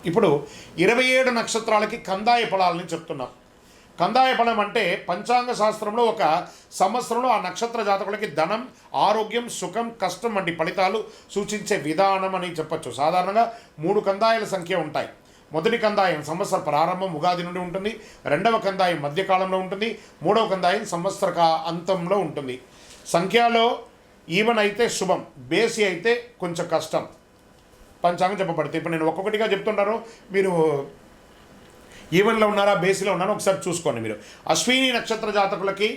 ఇప్పుడు 27 నక్షత్రాలకి కందాయ ఫలాలని చెప్తున్నాం. కందాయ ఫలం అంటే పంచాంగ శాస్త్రంలో ఒక సంవత్సరంలో ఆ నక్షత్ర జాతకులకి ధనం, ఆరోగ్యం, సుఖం, కష్టం వంటి ఫలితాలు సూచించే విధానం అని చెప్పచ్చు. సాధారణంగా 3 కందాయాల సంఖ్య ఉంటాయి. మొదటి కందాయం సంవత్సర ప్రారంభం ఉగాది నుండి ఉంటుంది. రెండవ కందాయం మధ్యకాలంలో ఉంటుంది. మూడవ కందాయం సంవత్సర అంతంలో ఉంటుంది. సంఖ్యలో ఈవెన్ అయితే శుభం, బేసి అయితే కొంచెం కష్టం పంచాంగం చెప్పబడుతుంది. ఇప్పుడు నేను ఒక్కొక్కటిగా చెప్తుంటాను, మీరు ఈవెన్లో ఉన్నారా బేసిలో ఉన్నారా ఒకసారి చూసుకోండి. మీరు అశ్విని నక్షత్ర జాతకులకి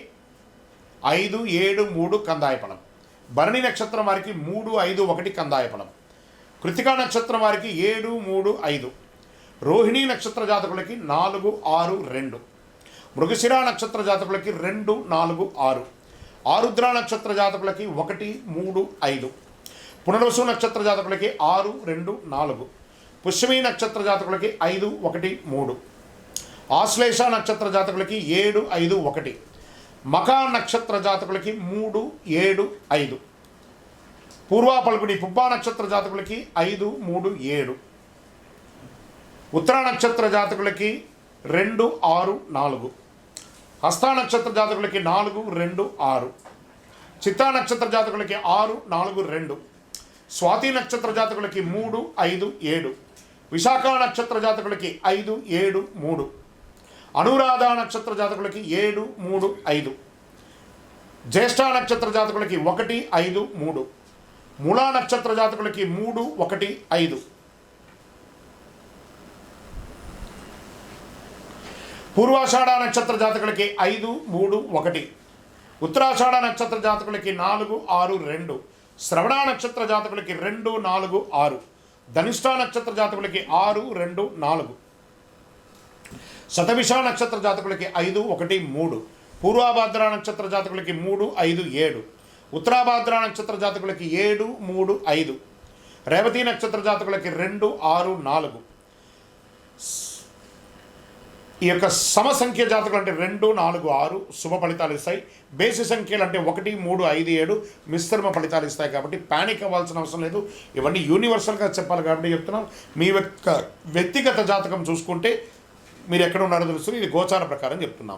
5, 7, 3 కందాయ ఫలం. భరణి నక్షత్రం వారికి 3, 5, 1 కందాయ ఫలం. కృతికా నక్షత్రం వారికి 7, 3, 5. రోహిణీ నక్షత్ర జాతకులకి 4, 6, 2. మృగశిర నక్షత్ర జాతకులకి 2, 4, 6. ఆరుద్ర నక్షత్ర జాతకులకి 1, 3, 5. పునర్వసు నక్షత్ర జాతకులకి 6, 2, 4. పుష్యమి నక్షత్ర జాతకులకి 5, 1, 3. ఆశ్లేష నక్షత్ర జాతకులకి 7, 5, 1. మఖా నక్షత్ర జాతకులకి 3, 7, 5. పూర్వ పల్గుని పుబ్బా నక్షత్ర జాతకులకి 5, 3, 7. ఉత్తర నక్షత్ర జాతకులకి 2, 6, 4. హస్త నక్షత్ర జాతకులకి 4, 2, 6. చిత్తా నక్షత్ర జాతకులకి 6, 4, 2. స్వాతి నక్షత్ర జాతకులకి 3, 5, 7. విశాఖ నక్షత్ర జాతకులకి 5, 7, 3. అనురాధ నక్షత్ర జాతకులకి 7, 3, 5. జ్యేష్ఠ నక్షత్ర జాతకులకి 1, 5, 3. మూలా నక్షత్ర జాతకులకి 3, 1, 5. పూర్వాషాఢ నక్షత్ర జాతకులకి 5, 3, 1. ఉత్తరాషాఢ నక్షత్ర జాతకులకి 4, 6, 2. శ్రవణ నక్షత్ర జాతకులకి 2, 4, 6. ధనిష్ట నక్షత్ర జాతకులకి 6, 2, 4. శతభిష నక్షత్ర జాతకులకి 5, 1, 3. పూర్వభాద్ర నక్షత్ర జాతకులకి 3, 5, 7. ఉత్తరాభాద్ర నక్షత్ర జాతకులకి 7, 3, 5. రేవతి నక్షత్ర జాతకులకి 2, 6, 4. ఈ యొక్క సమసంఖ్య జాతకులు అంటే 2, 4, 6 శుభ ఫలితాలు ఇస్తాయి. బేసి సంఖ్యలు అంటే 1, 3, 5, 7 మిశ్రమ ఫలితాలు ఇస్తాయి. కాబట్టి ప్యానిక్ అవ్వాల్సిన అవసరం లేదు. ఇవన్నీ యూనివర్సల్గా చెప్పాలి కాబట్టి చెప్తున్నాం. మీ యొక్క వ్యక్తిగత జాతకం చూసుకుంటే మీరు ఎక్కడ ఉన్నారో తెలుస్తుంది. ఇది గోచార ప్రకారం చెప్తున్నాము.